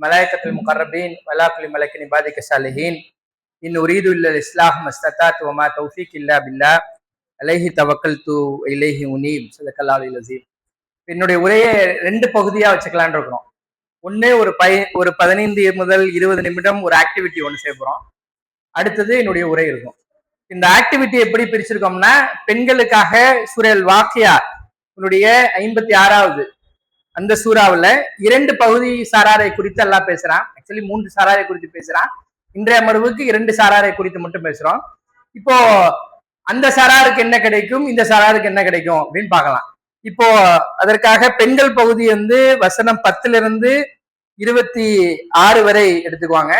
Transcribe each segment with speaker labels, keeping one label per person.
Speaker 1: மலாய்க்கத்துல் முகர்ரபீன் வலா குலி மலக்கின் இபாதிக சாலிஹீன் இன் உரீது இல்லல் இஸ்லாஹ் மஸ்ததாத் வமா தௌஃபீக் இல்லா பில்லா அலைஹி தவக்கல்து இலைஹி உனீப் ஸதகல்லாஹுல் அஸீம். என்னுடைய உரையை 2 பகுதியா வச்சுக்கலான் இருக்கிறோம். ஒன்று ஒரு 15 முதல் 20 நிமிடம் ஒரு ஆக்டிவிட்டி ஒன்று செய்ய போறோம். அடுத்தது என்னுடைய உரை இருக்கும். இந்த ஆக்டிவிட்டி எப்படி பிரிச்சிருக்கோம்னா, பெண்களுக்காக சூரல் வாக்கியா 56வது அந்த சூறாவுல 2 பகுதி சாராரை குறித்து எல்லாம் பேசுறான். ஆக்சுவலி 3 சாராரை குறித்து பேசுறான். இன்றைய அமர்வுக்கு 2 சாராரை குறித்து மட்டும் பேசுறோம். இப்போ அந்த சாராருக்கு என்ன கிடைக்கும், இந்த சாராருக்கு என்ன கிடைக்கும் அப்படின்னு பார்க்கலாம். இப்போ அதற்காக பெண்கள் பகுதி வசனம் 10 26 வரை எடுத்துக்குவாங்க.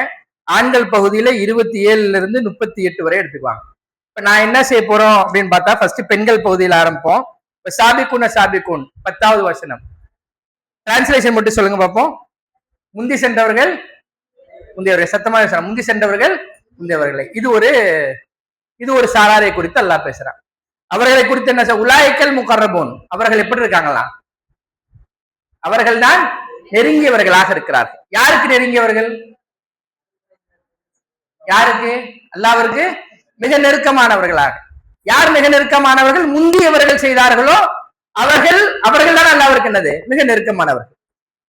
Speaker 1: ஆண்கள் பகுதியில 27 38 வரை எடுத்துக்குவாங்க. இப்ப நான் என்ன செய்ய போறோம் அப்படின்னு பார்த்தா, ஃபர்ஸ்ட் பெண்கள் பகுதியில் ஆரம்பிப்போம். சாபிகுன சாபிகுன் 10வது வசனம். டிரான்ஸ்லேஷன் மட்டும் சொல்லுங்க பார்ப்போம். முந்தி சென்றவர்கள் முந்தையவர்கள், சத்தமாக முந்தி சென்றவர்கள் முந்தையவர்களை. இது ஒரு சாராரை குறித்து அல்லாஹ் பேசுறான். அவர்களை குறித்து என்ன, உலாய்க்கல் முகர்ரபூன், அவர்கள் எப்படி இருக்காங்களா, அவர்கள் தான் நெருங்கியவர்களாக இருக்கிறார்கள். யாருக்கு நெருங்கியவர்கள்? யாருக்கு? அல்லாஹ்விற்கு மிக நெருக்கமானவர்களாக. யார் மிக நெருக்கமானவர்கள்? முந்தியவர்கள் செய்தார்களோ அவர்கள் தான் அல்லாஹ்விற்கு என்னது, மிக நெருக்கமானவர்கள்.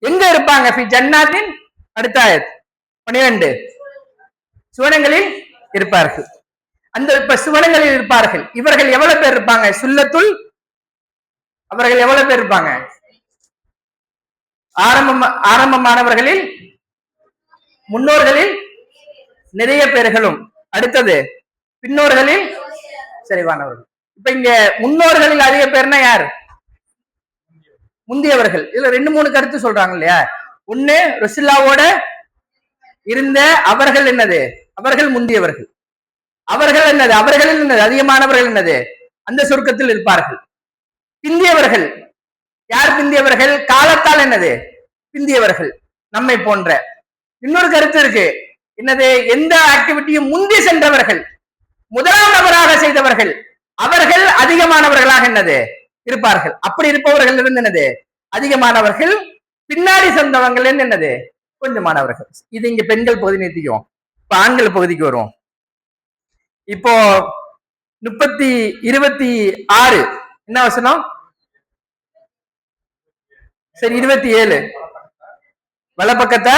Speaker 1: எங்க இருப்பாங்க? ஃபி ஜன்னாத்தின், அடுத்த ஆயத் 12, சுவனங்களில் இருப்பார்கள். அந்த இப்ப சுவனங்களில் இருப்பார்கள். இவர்கள் எவ்வளவு பேர் இருப்பாங்க? சுல்லத்துல், அவர்கள் எவ்வளவு பேர் இருப்பாங்க? ஆரம்பமானவர்களில், முன்னோர்களில் நிறைய பேர்களும், அடுத்தது பின்னோர்களில் சரிவானவர்கள். இப்ப இங்க முன்னோர்களில் அதிக பேர்னா யார்? முந்தியவர்கள். இதுல 2-3 கருத்து சொல்றாங்க இல்லையா. ஒண்ணு, ரசூலுல்லாஹ்வோட இருந்த அவர்கள் என்னது, அவர்கள் முந்தியவர்கள். அவர்கள் என்னது, அவர்களில் என்னது, அதிகமானவர்கள் என்னது, அந்த சொர்க்கத்தில் இருப்பார்கள். பிந்தியவர்கள் யார்? பிந்தியவர்கள் காலத்தால் என்னது, பிந்தியவர்கள், நம்மை போன்ற. இன்னொரு கருத்து இருக்கு, என்னது, எந்த ஆக்டிவிட்டியும் முந்தி சென்றவர்கள், முதலாம் நபராக செய்தவர்கள், அவர்கள் அதிகமானவர்களாக என்னது இருப்பார்கள். அப்படி இருப்பவர்கள் இருந்து என்னது அதிகமானவர்கள், பின்னாடி சென்றவங்கள் என்னது கொஞ்சமானவர்கள். இது இங்க பெண்கள் பகுதி நிறுத்திக்குவோம். இப்ப ஆண்கள் பகுதிக்கு வருவோம். இப்போ 26 என்ன வசனம்? சரி, 27 வலப்பக்கத்தை.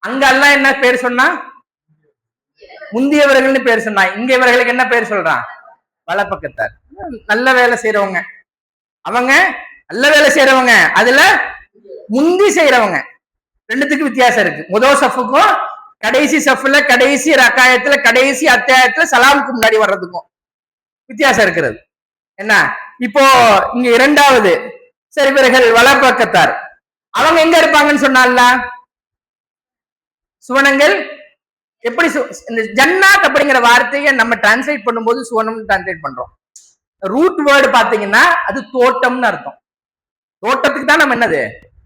Speaker 1: அங்க எல்லாம் என்ன பேர் சொன்னா? முந்தியவர்கள்னு பேர் சொன்னா. இங்க இவர்களுக்கு என்ன பேர் சொல்றான்? வலப்பக்கத்தார். நல்ல வேலை செய்யறவங்க, அவங்க நல்ல வேலை செய்யறவங்க, அதுல முந்தி செய்யறவங்க. 2த்துக்கு வித்தியாசம் இருக்கு. முதல் சஃபுக்கும் கடைசி சஃப்ல, கடைசி ரக்காயத்துல, கடைசி அத்தியாயத்துல சலாமுக்கு முன்னாடி வர்றதுக்கும் வித்தியாசம் இருக்கிறது. என்ன, இப்போ இங்க 2வது, சரி, இவர்கள் வலப்பக்கத்தார். அவங்க எங்க இருப்பாங்கன்னு சொன்னால, சுவனங்கள். எப்படி இந்த ஜன்னாத் அப்படிங்கிற வார்த்தையை நம்ம டிரான்ஸ்லேட் பண்ணும்போது சுவனம் டிரான்ஸ்லேட் பண்றோம். ரூட் வேர்டு பாத்தீங்கன்னா அது தோட்டம்னு அர்த்தம். தோட்டத்துக்கு தான் நம்ம என்னது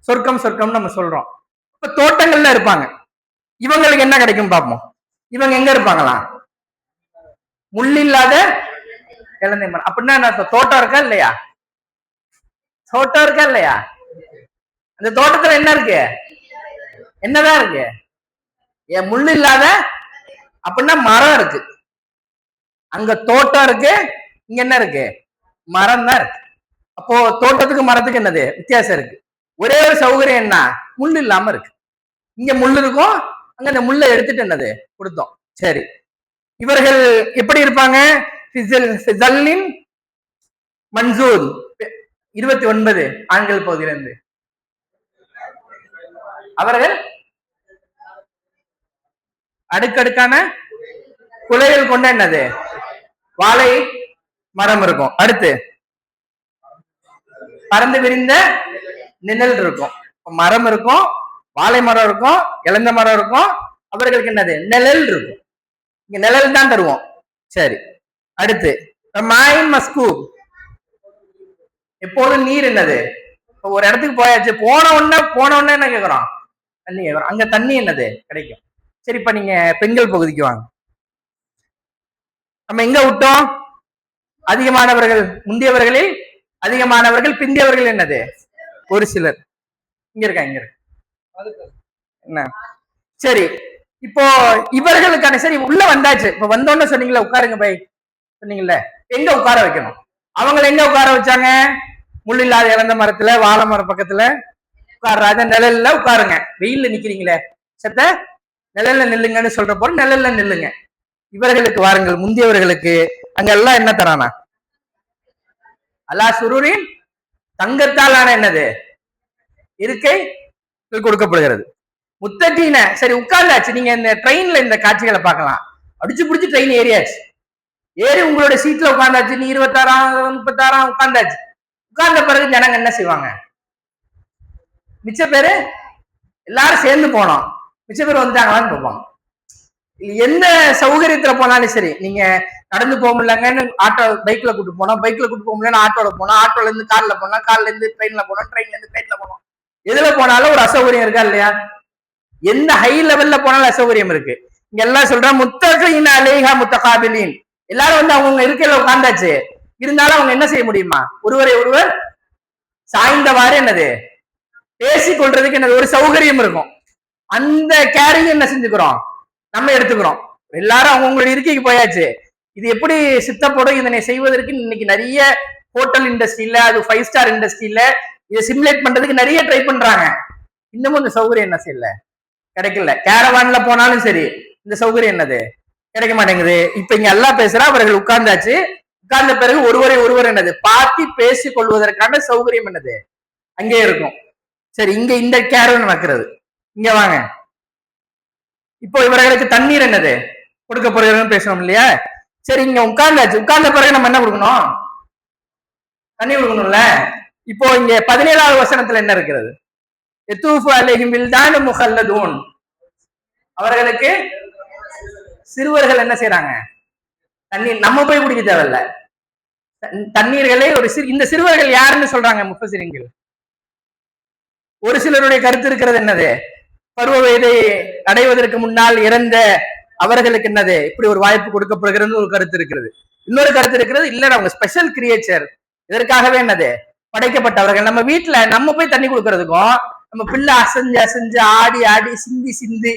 Speaker 1: சொர்க்கம் நம்ம சொல்றோம். இப்ப தோட்டங்கள்ல இருப்பாங்க. இவங்களுக்கு என்ன கிடைக்கும் பார்ப்போம். இவங்க எங்க இருப்பாங்களா? முள் இல்லாத இளநீ மரம். அப்படின்னா என்ன அர்த்தம்? தோட்டம் இருக்கா இல்லையா? தோட்டம் இருக்கா இல்லையா? அந்த தோட்டத்துல என்ன இருக்கு? என்னதான் இருக்கு? ஏன் முள் இல்லாத? அப்படின்னா மரம் இருக்கு. அங்க தோட்டம் இருக்கு, இங்க என்ன இருக்கு? மரம் தான் இருக்கு. அப்போ தோட்டத்துக்கு மரத்துக்கு என்னது வித்தியாசம் இருக்கு. ஒரே ஒரு சௌகரியம் என்ன, முள் இல்லாம இருக்கு. இங்க முள் இருக்கும், அங்க அந்த முள்ளை எடுத்துட்டு என்னது கொடுத்தோம். சரி, இவர்கள் எப்படி இருப்பாங்க? மன்சூர் 29 ஆண்கள் பகுதியிலிருந்து. அவர்கள் அடுக்கடுக்கான குலைகள் கொண்ட என்னது வாழை மரம் இருக்கும். அடுத்து பறந்து விரிந்த நிழல் இருக்கும். மரம் இருக்கும், வாழை மரம் இருக்கும், இளந்த மரம் இருக்கும். அவர்களுக்கு என்னது நிழல் இருக்கும். இங்க நிழல் தான் தருவோம். சரி, அடுத்து மாயின் மஸ்கூப், எப்போதும் நீர் என்னது. ஒரு இடத்துக்கு போயாச்சு, போன உடனே என்ன கேக்குறோம்? தண்ணி கேக்குறோம். அங்க தண்ணி என்னது கிடைக்கும். சரி, இப்ப நீங்க பெண்கள் பகுதிக்கு வாங்க. நம்ம எங்க விட்டோம்? அதிகமானவர்கள், முந்தியவர்களில் அதிகமானவர்கள், பிந்தியவர்கள் என்னது ஒரு சிலர். இங்க இருக்கா, இங்க இருக்கு என்ன. சரி, இப்போ இவர்களுக்கான சரி உள்ள வந்தாச்சு. இப்ப வந்தோன்னு சொன்னீங்களா உட்காருங்க பை சொன்னீங்கல்ல, எங்க உட்கார வைக்கணும்? அவங்களை எங்க உட்கார வச்சாங்க? முள் இல்லாத இறந்த மரத்துல, வாழை மரம் பக்கத்துல உட்கார்றாத, நிழல்ல உட்காருங்க. வெயில்ல நிக்கிறீங்களே சத்த, நிழல்ல நில்லுங்கன்னு சொல்ற போல நிழல்ல நில்லுங்க. இவர்களுக்கு வாருங்கள், முந்தியவர்களுக்கு அங்க எல்லாம் என்ன தரானா? அல்லா சுரூரின் தங்கத்தால் ஆன என்னது இருக்கை கொடுக்கப்படுகிறது. முத்தகீன சரி உட்கார்ந்தாச்சு. நீங்க இந்த ட்ரெயின்ல இந்த காட்சிகளை பார்க்கலாம். அடிச்சு பிடிச்சு ட்ரெயின் ஏறியாச்சு. ஏறி உங்களோட சீட்ல உட்கார்ந்தாச்சு. நீ 26ஆம் 36ஆம் உட்கார்ந்தாச்சு. உட்கார்ந்த பிறகு ஜனங்க என்ன செய்வாங்க? மிச்ச பேரு எல்லாரும் சேர்ந்து போனோம், மிச்ச பேர் வந்துட்டாங்களான்னு பார்ப்பாங்க. எந்த சௌகரியத்துல போனாலும் சரி, நீங்க நடந்து போக முடியலங்கன்னு ஆட்டோ பைக்ல கூட்டு போனோம், பைக்ல கூட்டு போக முடியலன்னு ஆட்டோல போனோம், ஆட்டோல இருந்து கார்ல போனோம், கார்ல இருந்து ட்ரெயின்ல போனோம், ட்ரெயின்ல இருந்து பிளைட்ல போனோம். எதுல போனாலும் ஒரு அசௌகரியம் இருக்கா இல்லையா? எந்த ஹை லெவல்ல போனாலும் அசௌகரியம் இருக்கு. இங்க எல்லாம் சொல்றேன் முத்தகீன அலைஹா முத்தகாபிலின். எல்லாரும் வந்து அவங்க இருக்கையில உட்கார்ந்தாச்சு. இருந்தாலும் அவங்க என்ன செய்ய முடியுமா? ஒருவரை ஒருவர் சாய்ந்தவாறு என்னது பேசிக் கொள்றதுக்கு என்னது ஒரு சௌகரியம் இருக்கும். அந்த கேரிங் என்ன செஞ்சுக்கிறோம்? நம்ம எடுத்துக்கிறோம். எல்லாரும் அவங்களுடைய இருக்கைக்கு போயாச்சு. இது எப்படி சித்தப்படும் இதனை செய்வதற்கு இன்னைக்கு நிறைய ஹோட்டல் இண்டஸ்ட்ரியில, அது 5 ஸ்டார் இண்டஸ்ட்ரியில இதை சிமுலேட் பண்றதுக்கு நிறைய ட்ரை பண்றாங்க. இன்னமும் இந்த சௌகரியம் என்ன செய்யல, கிடைக்கல. கேரவான்ல போனாலும் சரி இந்த சௌகரியம் என்னது கிடைக்க மாட்டேங்குது. இப்ப இங்க எல்லாம் பேசுறா, அவர்கள் உட்கார்ந்தாச்சு. உட்கார்ந்த பிறகு ஒருவரை ஒருவர் என்னது பார்த்து பேசிக் கொள்வதற்கான சௌகரியம் என்னது அங்கே இருக்கும். சரி, இங்க இந்த கேரவன் வைக்கிறது. இங்க வாங்க. இப்போ இவர்களுக்கு தண்ணீர் என்னது கொடுக்கப்படுகிறதுன்னு பேசணும் இல்லையா? சரி, இங்க உட்கார்ந்தாச்சு. உட்கார்ந்த பிறகு நம்ம என்ன கொடுக்கணும்? தண்ணி கொடுக்கணும்ல. இப்போ இங்க 17வது வசனத்துல என்ன இருக்கிறது? யதூஃபு அலைஹிம் வில்தானு முஹல்லதூன். அவர்களுக்கு சிறுவர்கள் என்ன செய்யறாங்க? தண்ணீர் நம்ம போய் குடிக்க தேவையில்ல. தண்ணீர்களே ஒரு இந்த சிறுவர்கள் யாருன்னு சொல்றாங்க முஃபஸிரீன்கள். ஒரு சிலருடைய கருத்து இருக்கிறது என்னது, பருவ வயதை அடைவதற்கு முன்னால் இறந்த அவர்களுக்கு என்னது இப்படி ஒரு வாய்ப்பு கொடுக்கப்படுகிறது ஒரு கருத்து இருக்கிறது. இன்னொரு கருத்து இருக்கிறது, இல்ல அவங்க ஸ்பெஷல் கிரியேச்சர், இதற்காகவே என்னது படைக்கப்பட்டவர்கள். நம்ம வீட்டுல நம்ம போய் தண்ணி கொடுக்கறதுக்கும் நம்ம பிள்ளை அசைஞ்சு அசைஞ்சு ஆடி ஆடி சிந்தி சிந்தி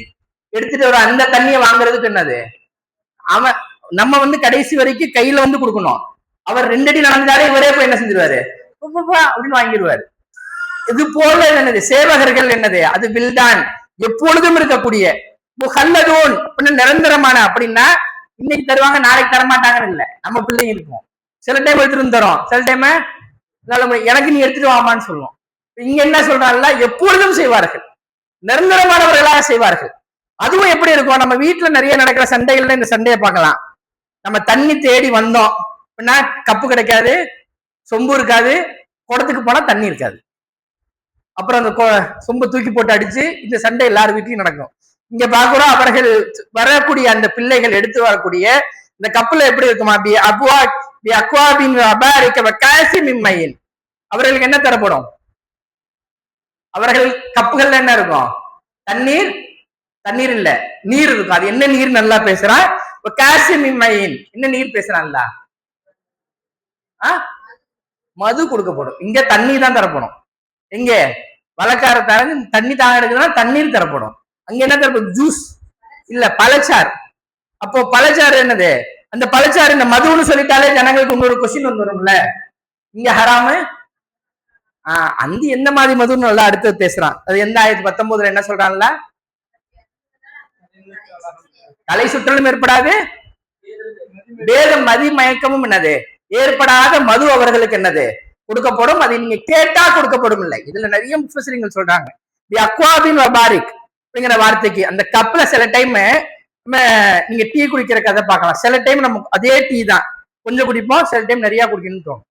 Speaker 1: எடுத்துட்டு வர அந்த தண்ணியை வாங்குறதுக்கு என்னது, அவன் நம்ம வந்து கடைசி வரைக்கும் கையில வந்து கொடுக்கணும். அவர் 2 அடி நடந்தாலே இவரே போய் என்ன செஞ்சிருவாரு அப்படின்னு வாங்கிடுவாரு. இது போல என்னது சேவகர்கள் என்னது, அது வில்தான் எப்பொழுதும் இருக்கக்கூடிய முஹல்லதூன் நிரந்தரமான. அப்படின்னா இன்னைக்கு தருவாங்க நாளைக்கு தரமாட்டாங்கன்னு இல்ல, நம்ம பிள்ளைங்க இருக்கும். சில டைம் எடுத்துட்டு தரோம், சில டைம் எனக்கு நீ எடுத்துட்டு வாமான்னு சொல்லுவோம். இங்க என்ன சொல்றாங்கல்ல, எப்பொழுதும் செய்வார்கள், நிரந்தரமானவர்களாக செய்வார்கள். அதுவும் எப்படி இருக்கும்? நம்ம வீட்டுல நிறைய நடக்கிற சண்டைகள்ல இந்த சண்டையை பார்க்கலாம். நம்ம தண்ணி தேடி வந்தோம் அப்படின்னா கப்பு கிடைக்காது, சொம்பு இருக்காது, குடத்துக்கு போனா தண்ணி இருக்காது. அப்புறம் அந்த சொம்பு தூக்கி போட்டு அடிச்சு இந்த சண்டை எல்லாரும் வீட்லயும் நடக்கும். இங்க பாக்குறோம், அவர்கள் வரக்கூடிய அந்த பிள்ளைகள் எடுத்து வரக்கூடிய இந்த கப்புல எப்படி இருக்குமா? அவர்களுக்கு என்ன தரப்படும்? அவர்கள் கப்புகள்ல என்ன இருக்கும்? தண்ணீர். தண்ணீர் இல்ல, நீர் இருக்கும். அது என்ன நீர் நல்லா பேசுறான்? என்ன நீர் பேசுறான்ல, மது கொடுக்கப்படும். இங்க தண்ணி தான் தரப்படும். எங்க வழக்கார தண்ணி தாங்க எடுக்குதுன்னா தண்ணீர் தரப்படும். அங்க என்ன தரப்படும்? ஜூஸ் இல்ல பழச்சாறு. அப்போ பழச்சாறு என்னது? அந்த பழச்சாறு இந்த மதுன்னு சொல்லிட்டாலே ஜனங்களுக்கு உங்களோட கொஸ்டின் வந்துடும்ல, இங்க ஹராமு. அந்த எந்த மாதிரி மதுன்னு நல்லா அடுத்து பேசுறான். அது எந்த 1919 என்ன சொல்றான்ல, தலை சுற்றலும் ஏற்படாது, வேத மதி மயக்கமும் என்னது ஏற்படாத மது அவர்களுக்கு என்னது கொடுக்கப்படும். அது நீங்க கேட்டா கொடுக்கப்படும் இல்லை. இதுல நிறைய முஃபஸிரீன்கள் சொல்றாங்க தி அக்வாபின் வபாரிக் அப்படிங்கிற வார்த்தைக்கு அந்த கப்ல சில டைம் நம்ம நீங்க டீ குடிக்கிற கதை பார்க்கலாம். சில டைம் நம்ம அதே டீ தான் கொஞ்சம் குடிப்போம், சில டைம் நிறைய குடிக்கணும்னு தோணும்.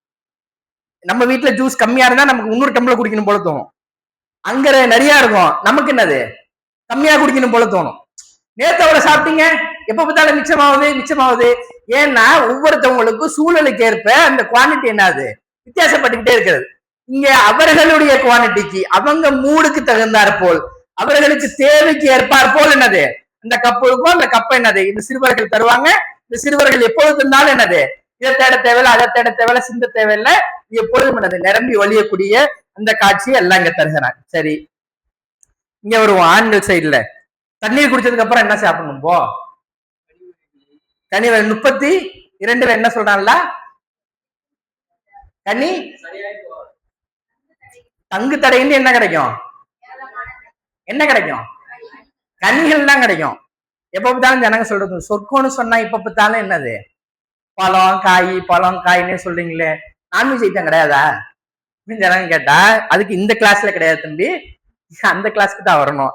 Speaker 1: நம்ம வீட்டுல ஜூஸ் கம்மியா இருந்தா நமக்கு 300 டம்ளர் குடிக்கணும் போல தோணும். அங்க நிறைய இருக்கும், நமக்கு என்னது கம்மியா குடிக்கணும் போல தோணும். நேத்தவரை சாப்பிட்டீங்க, எப்ப பார்த்தாலும் மிச்சமாவது மிச்சமாவது. ஏன்னா ஒவ்வொருத்தவங்களுக்கும் சூழலுக்கு ஏற்ப அந்த குவான்டிட்டி என்னது வித்தியாசப்பட்டுக்கிட்டே இருக்கிறது. இங்க அவர்களுடைய குவான்டிட்டிக்கு அவங்க மூடுக்கு தகுந்தாற் போல் அவர்களுக்கு தேவைக்கு ஏற்பார் போல் என்னது அந்த கப்பு இருக்கும். அந்த கப்பை என்னது இந்த சிறுவர்கள் தருவாங்க. இந்த சிறுவர்கள் எப்பொழுது இருந்தாலும் என்னது இதை தேட தேவையில்லை, அதை தேட தேவையில்லை, சிந்த தேவையில்லை, எப்பொழுதும் என்னது நிரம்பி வழியக்கூடிய அந்த காட்சியை எல்லாம் இங்க தருகிறாங்க. சரி, இங்க வருவோம் ஆண்கள் சைடுல. தண்ணீர் குடிச்சதுக்கு அப்புறம் என்ன சாப்பிடணும்? போ கனி 32 என்ன சொல்றான்ல? கனி தங்கு தடையின்றி என்ன கிடைக்கும்? என்ன கிடைக்கும்? கனிகள் தான் கிடைக்கும். எப்ப பார்த்தாலும் ஜனங்க சொல்றது சொர்க்கம்னு சொன்னா இப்ப பார்த்தாலும் என்னது? பழம் காயின்னு சொல்றீங்களே, நான்வெஜ் ஐட்டம் கிடையாதா ஜனங்க கேட்டா, அதுக்கு இந்த கிளாஸ்ல கிடையாது தம்பி, அந்த கிளாஸ்க்கு தான் வரணும்.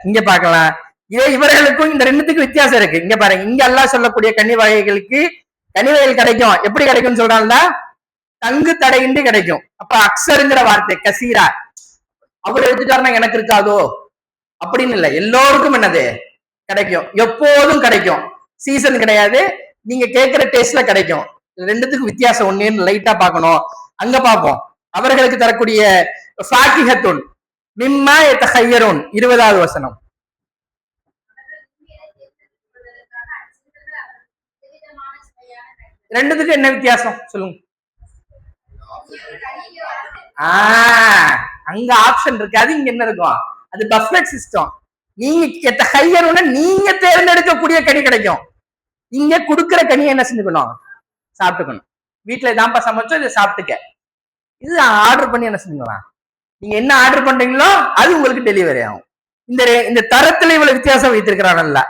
Speaker 1: இங்க பாக்கலாம். இவர்களுக்கும் இந்த ரெண்டுத்துக்கு வித்தியாசம் இருக்கு. இங்க பாருங்க, இங்க எல்லாம் சொல்லக்கூடிய கனி வகைகளுக்கு கனி வகைகள் கிடைக்கும். எப்படி கிடைக்கும்னு சொல்றாங்களா? தங்கு தடையின்றி கிடைக்கும். அப்ப அக்ஸருங்கிற வார்த்தை கசீரா அவர் எடுத்துட்டாருன்னா எனக்கு இருக்காதோ அப்படின்னு இல்லை, எல்லோருக்கும் என்னது கிடைக்கும், எப்போதும் கிடைக்கும். சீசன் கிடையாது, நீங்க கேட்கிற டேஸ்ட்ல கிடைக்கும். ரெண்டுத்துக்கும் வித்தியாசம் ஒண்ணு லைட்டா பார்க்கணும். அங்க பார்ப்போம். அவர்களுக்கு தரக்கூடிய ஃபாக்கிஹத்துன் மிம்மா யதஹய்யருன் 20வது வசனம். ரெண்டுத்துக்கும் என்ன வித்தியாசம் சொல்லுங்க. அங்க ஆப்ஷன் இருக்காது, இங்க என்ன இருக்கும்? அது பஃபெட் சிஸ்டம். நீங்க ஹையர்னா நீங்க தேர்ந்தெடுக்கக்கூடிய கனி கிடைக்கும். இங்க கொடுக்கிற கனியை என்ன செஞ்சுக்கணும்? சாப்பிட்டுக்கணும். வீட்டுல இதான்ப்பா சமைச்சோம், இதை சாப்பிட்டுக்க. இது ஆர்டர் பண்ணி என்ன செஞ்சுக்கலாம்? நீங்க என்ன ஆர்டர் பண்றீங்களோ அது உங்களுக்கு டெலிவரி ஆகும். இந்த தரத்துல இவ்வளவு வித்தியாசம் வைத்திருக்கிறாங்கல்ல.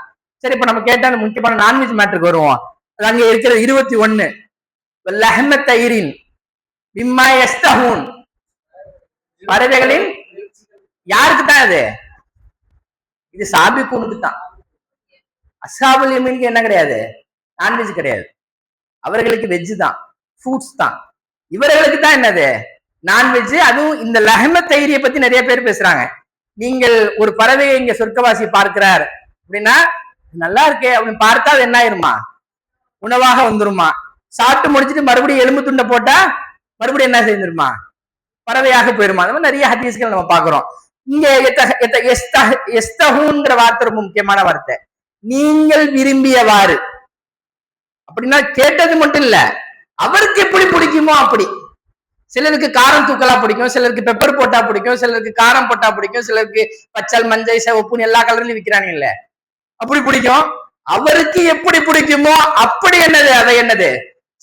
Speaker 1: சரி, இப்ப நம்ம கேட்ட முக்கியமான நான்வெஜ் மேட்டருக்கு வருவோம். அது அங்க இருக்கிறது 21 லஹ்ம தயிரின் மிம்மா யஸ்தஹூன், பறவைகளின் யாருக்கு தான் அது? இது சாபிக்கூனுக்கு தான். அஸ்ஹாபுல் யமீனுக்கு என்ன கிடையாது? நான்வெஜ் கிடையாது. அவர்களுக்கு வெஜ் தான், ஃப்ரூட்ஸ் தான். இவர்களுக்கு தான் என்னது? நான்வெஜ். அதுவும் இந்த லஹ்ம தயிரியை பத்தி நிறைய பேர் பேசுறாங்க. நீங்கள் ஒரு பறவையை இங்க சொர்க்கவாசி பார்க்கிறார் அப்படின்னா, நல்லா இருக்கே அப்படின்னு பார்த்தா அது என்ன ஆயிருமா? உணவாக வந்துருமா. சாப்பிட்டு முடிச்சுட்டு மறுபடியும் எலும்பு துண்டை போட்டா மறுபடியும் என்ன செஞ்சிருமா? பறவையாக போயிருமா. அந்த மாதிரி நிறைய ஹதீஸ்கள் நம்ம பாக்குறோம். இங்க எஸ்தஹூன்ற வார்த்தை ரொம்ப முக்கியமான வார்த்தை. நீங்கள் விரும்பியவாறு அப்படின்னா கேட்டது மட்டும் இல்ல, அவருக்கு எப்படி பிடிக்குமோ அப்படி. சிலருக்கு காரம் தூக்கலா பிடிக்கும், சிலருக்கு பெப்பர் போட்டா பிடிக்கும், சிலருக்கு காரம் போட்டா பிடிக்கும், சிலருக்கு பச்சல் மஞ்சள் சிவப்புன்னு எல்லா கலர்லயும் விற்கிறாங்க இல்ல, அப்படி பிடிக்கும். அவருக்கு எப்படி பிடிக்குமோ அப்படி என்னது அதை என்னது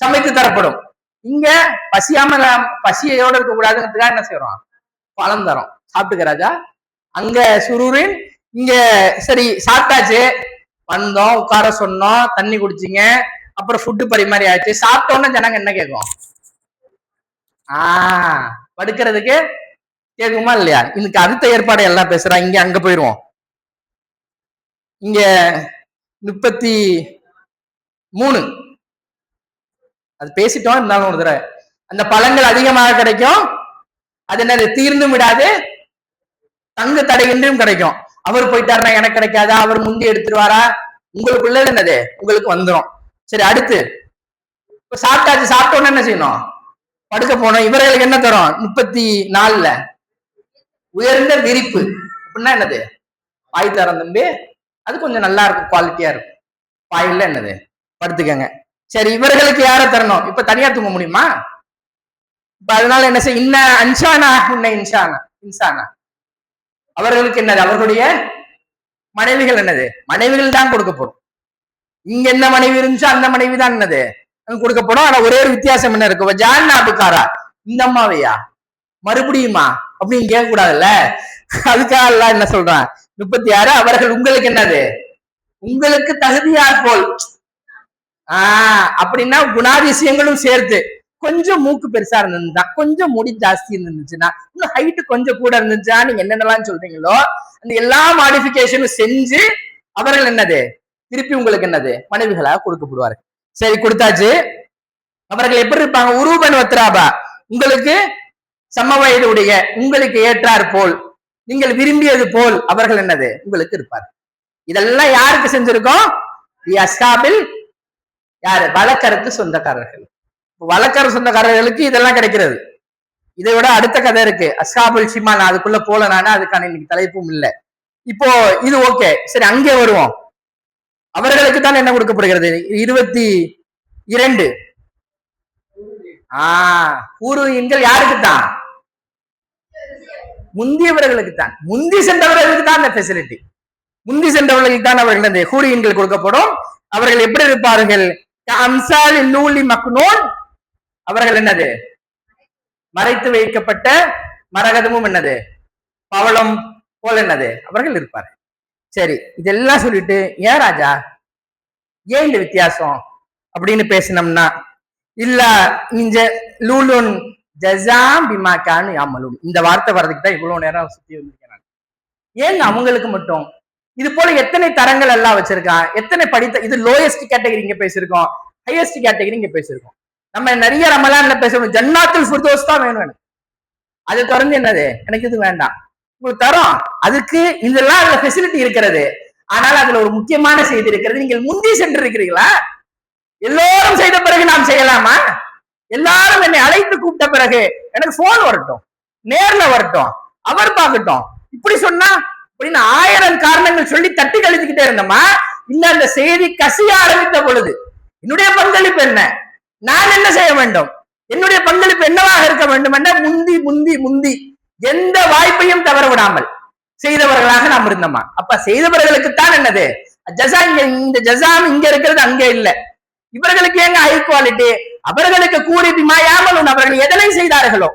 Speaker 1: சமைத்து தரப்படும். இங்க பசியோட இருக்க கூடாதுங்கிறதுக்காக என்ன செய்யறோம்? பழம் தரோம், சாப்பிட்டுக்க ராஜா. அங்க சுரூரின், இங்க சரி சாப்பிட்டாச்சு, வந்தோம், உட்கார சொன்னோம், தண்ணி குடிச்சிங்க, அப்புறம் ஃபுட்டு பரிமாறி ஆச்சு. சாப்பிட்டோன்னா ஜனங்க என்ன கேட்கும்? படுக்கிறதுக்கு கேட்குமா இல்லையா? இதுக்கு அடுத்த ஏற்பாடு எல்லாம் பேசுறா. இங்க அங்க போயிருவோம். இங்க 33 அது பேசிட்டோம். இருந்தாலும் ஒரு தடவை அந்த பழங்கள் அதிகமாக கிடைக்கும். அது என்னது? தீர்ந்தும் விடாது, தங்கு தடையின்றும் கிடைக்கும். அவர் போயிட்டாருன்னா எனக்கு கிடைக்காதா? அவர் முந்தி எடுத்துருவாரா? உங்களுக்குள்ளது என்னது உங்களுக்கு வந்துடும். சரி, அடுத்து இப்ப சாப்பிட்டாச்சு. சாப்பிட்டோன்னு என்ன செய்யணும்? படுக்க போனோம். இவர்களுக்கு என்ன தரும்? 34 உயர்ந்த விரிப்பு அப்படின்னா என்னது? பாய் தரம் தம்பி. அது கொஞ்சம் நல்லா இருக்கும், குவாலிட்டியா இருக்கும். பாயில என்னது படுத்துக்கங்க. சரி, இவர்களுக்கு யார தரணும்? இப்ப தனியா தூங்க முடியுமா? இப்ப அதனால என்ன செய்ய? இன்ன அன்சானா உன்னை இன்சானா அவர்களுக்கு என்னது? அவர்களுடைய மனைவிகள் என்னது? மனைவிகள் தான் கொடுக்க போறோம். இங்க என்ன மனைவி இருந்துச்சோ அந்த மனைவி தான் என்னது கொடுக்கப்படும். ஆனா ஒரே ஒரு வித்தியாசம் என்ன இருக்கு? ஜான்னா அபுகாரா, இந்த அம்மாவையா மறுபடியுமா அப்படின்னு கேட்க கூடாதுல்ல. அதுக்காக எல்லாம் என்ன சொல்றான்? 36 அவர்கள் உங்களுக்கு என்னது? உங்களுக்கு தகுதியார் போல். அப்படின்னா குணாதிசயங்களும் சேர்த்து. கொஞ்சம் மூக்கு பெருசா இருந்துச்சுன்னா, கொஞ்சம் முடி ஜாஸ்தி இருந்துச்சுன்னா, இன்னும் ஹைட்டு கொஞ்சம் கூட இருந்துச்சா, நீங்க என்னென்னலாம் சொல்றீங்களோ அந்த எல்லா மாடிபிகேஷனும் செஞ்சு அவர்கள் என்னது திருப்பி உங்களுக்கு என்னது மனைவிகளாக கொடுக்கப்படுவார்கள். சரி, கொடுத்தாச்சு. அவர்கள் எப்படி இருப்பாங்க? உருவன் வத்ராபா, உங்களுக்கு சம வயது உடைய, உங்களுக்கு ஏற்றார் போல், நீங்கள் விரும்பியது போல் அவர்கள் என்னது உங்களுக்கு இருப்பார். இதெல்லாம் யாருக்கு செஞ்சிருக்கோம்? அஸ்ஹாபில் யாரு? வழக்கருக்கு சொந்தக்காரர்கள். வழக்கர சொந்தக்காரர்களுக்கு இதெல்லாம் கிடைக்கிறது. இதை விட அடுத்த கதை இருக்கு, அஸ்ஹாபுல் ஷிமால். அதுக்குள்ள போல நானே, அதுக்கான இன்னைக்கு தலைப்பும் இல்லை. இப்போ இது ஓகே. சரி, அங்கே வருவோம். அவர்களுக்கு தான் என்ன கொடுக்கப்படுகிறது? 22 பூர்வீகங்கள் யாருக்கு தான்? முந்தியவர்களுக்கு தான், முந்தி சென்றவர்களுக்கு தான் அந்த பெசிலிட்டி. முந்தி சென்றவர்களுக்கு தான் அவர்கள் ஹூரியன்கள் கொடுக்கப்படும். அவர்கள் எப்படி இருப்பார்கள்? அம்சால் லூலி மக்னூன், அவர்கள் என்னது? மறைத்து வைக்கப்பட்ட மரகதமும் என்னது? பவளம் போல என்னது? அவர்கள் இருப்பார். சரி, இதெல்லாம் சொல்லிட்டு ஏன் ராஜா ஏன் இந்த வித்தியாசம் அப்படின்னு பேசினோம்னா, இல்ல இந்த லூலுன் ஜஸாம் பிமா கானு யாமலூன், இந்த வார்த்தை வர்றதுக்கு தான் இவ்வளவு நேரம் சுத்தி வந்திருக்கேன். ஏங்க அவங்களுக்கு மட்டும்? இது போல எத்தனை தரங்கள் எல்லாம் வச்சிருக்கான், எத்தனை படித்த, இது லோயஸ்ட் கேட்டகரி இங்க பேசியிருக்கோம், ஹையஸ்ட் கேட்டகரி இங்க பேசியிருக்கோம். நம்ம நிறைய ரமலான்ல பேசணும், ஜன்னாத்துல் ஃபிர்தௌஸ் தான் வேணும் எனக்கு, அதை தொடர்ந்து என்னது எனக்கு இது வேண்டாம், உங்களுக்கு தரோம். அதுக்கு இதெல்லாம் அதுல ஃபெசிலிட்டி இருக்கிறது. ஆனால் அதுல ஒரு முக்கியமான செய்தி இருக்கிறது. நீங்கள் முந்தி சென்று இருக்கிறீங்களா? எல்லோரும் செய்த பிறகு நாம் செய்யலாமா? எல்லாரும் என்னை அழைத்து கூப்பிட்ட பிறகு எனக்கு போன் வரட்டும், நேர்ல வரட்டும், அவர் பார்க்கட்டும், இப்படி சொன்னா அப்படின்னு 1000 காரணங்கள் சொல்லி தட்டி கழிச்சுக்கிட்டே இருந்தோமா? இல்ல அந்த செய்தி கசிய ஆரம்பித்த பொழுது என்னுடைய பங்களிப்பு என்ன, நான் என்ன செய்ய வேண்டும், என்னுடைய பங்களிப்பு என்னவாக இருக்க வேண்டும் என்ற முந்தி முந்தி முந்தி எந்த வாய்ப்பையும் தவற விடாமல் செய்தவர்களாக நாம் இருந்தோமா? அப்ப செய்தவர்களுக்குத்தான் என்னது ஜஸா. இந்த ஜஸாம் இங்க இருக்கிறது அங்க இல்ல. இவர்களுக்கு ஏங்க ஹை குவாலிட்டி? அவர்களுக்கு கூலி பிமா யாமலூன், அவர்கள் எதனை செய்தார்களோ,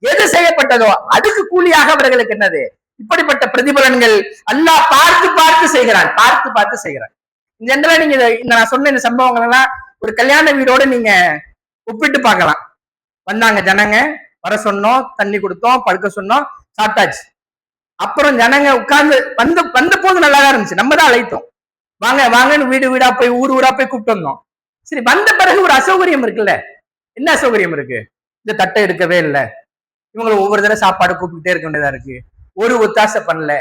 Speaker 1: எது செய்யப்பட்டதோ அதுக்கு கூலியாக அவர்களுக்கு என்னது இப்படிப்பட்ட பிரதிபலன்கள் அல்லாஹ் பார்த்து பார்த்து செய்கிறான், பார்த்து பார்த்து செய்கிறான். இந்த இடத்துல நீங்க நான் சொன்ன இந்த சம்பவங்கள் எல்லாம் ஒரு கல்யாண வீடோட நீங்க ஒப்பிட்டு பார்க்கலாம். வந்தாங்க ஜனங்க, வர சொன்னோம், தண்ணி கொடுத்தோம், படுக்க சொன்னோம், சாப்பிட்டாச்சு. அப்புறம் ஜனங்க உட்கார்ந்து வந்த போது நல்லாதான் இருந்துச்சு, நம்ம தான் அழைத்தோம், வாங்க வாங்கன்னு வீடு வீடா போய் ஊர் ஊரா போய் கூப்பிட்டு வந்தோம். சரி, வந்த பிறகு ஒரு அசௌகரியம் இருக்குல்ல. என்ன அசௌகரியம் இருக்கு? இந்த தட்டை எடுக்கவே இல்லை, இவங்களை ஒவ்வொரு தடவை சாப்பாடு கூப்பிட்டுட்டே இருக்க வேண்டியதா இருக்கு, ஒரு ஒத்தாசை பண்ணல,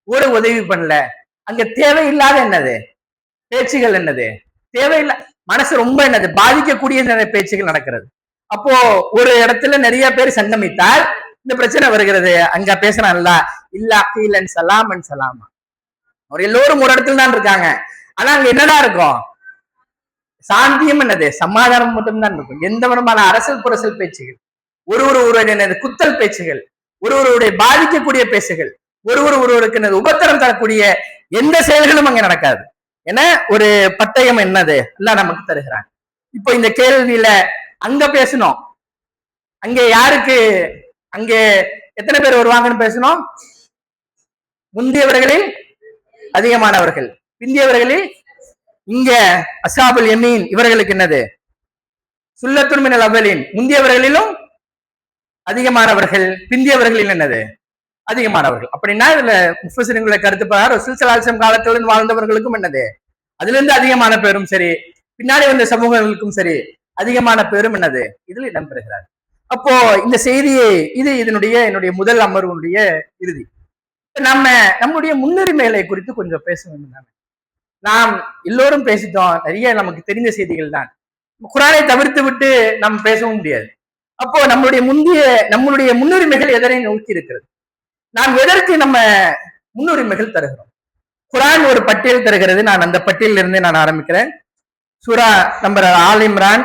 Speaker 1: ஒரு உதவி பண்ணல. அங்க தேவையில்லாத என்னது பேச்சுகள், என்னது தேவையில்லை, மனசு ரொம்ப என்னது பாதிக்கக்கூடிய நிறைய பேச்சுகள் நடக்கிறது. அப்போ ஒரு இடத்துல நிறைய பேர் சங்கமித்தால் இந்த பிரச்சனை வருகிறது. அங்க பேசுறான்ல, இல்ல அகீலன் சலாமன் சலாமா, அவர் எல்லோரும் ஒரு இடத்துல தான் இருக்காங்க. ஆனா அங்க என்னதான் இருக்கும்? சாந்தியம் என்னது சமாதானம் மட்டும்தான் இருக்கும். எந்த விதமான அரசியல் புரசல் பேச்சுகள், ஒருவருடைய குத்தல் பேச்சுகள், ஒருவருடைய பாதிக்கக்கூடிய பேச்சுகள், ஒருவருக்கு உபத்திரம் தரக்கூடிய எந்த செயல்களும் அங்க நடக்காது. என ஒரு பட்டயம் என்னது எல்லாம் நமக்கு தருகிறாங்க. இப்போ இந்த கேள்வியில அங்க பேசணும், அங்கே யாருக்கு, அங்கே எத்தனை பேர் வருவாங்கன்னு பேசணும்? முந்தியவர்களில் அதிகமானவர்கள், பிந்தியவர்களில் இங்க அஸ்ஹாபுல் யமீன் இவர்களுக்கு என்னது சுல்லத்துன் மினல் அவ்வலீன், முந்தியவர்களிலும் அதிகமானவர்கள், பிந்தியவர்களில் என்னது அதிகமானவர்கள். அப்படின்னா இதுல முஃபஸிரின்களுடைய கருத்து பிரகாரம் ரசூல் ஸல்லல்லாஹு அலைஹி வஸல்லம் காலத்துடன் வாழ்ந்தவர்களுக்கும் என்னது அதுல இருந்து அதிகமான பேரும் சரி, பின்னாடி வந்த சமூகங்களுக்கும் சரி அதிகமான பேரும் என்னது இதில் இடம்பெறுகிறார். அப்போ இந்த செய்தியை என்னுடைய முதல் அமர்வுடைய இறுதி. நம்முடைய முன்னுரிமைகளை குறித்து கொஞ்சம் பேச வேண்டும் தானே. நாம் எல்லோரும் பேசிட்டோம், நிறைய நமக்கு தெரிந்த செய்திகள் தான், குர்ஆனை தவிர்த்து விட்டு நாம் பேசவும் முடியாது. அப்போ நம்மளுடைய முன்னுரிமைகள் எதனை நோக்கி இருக்கிறது, நாம் எதற்கு நம்ம முன்னுரிமைகள் தருகிறோம்? குர்ஆன் ஒரு பட்டியல் தருகிறது. நான் அந்த பட்டியலில் இருந்து நான் ஆரம்பிக்கிறேன். சூரா நம்பர் ஆல் இம்ரான்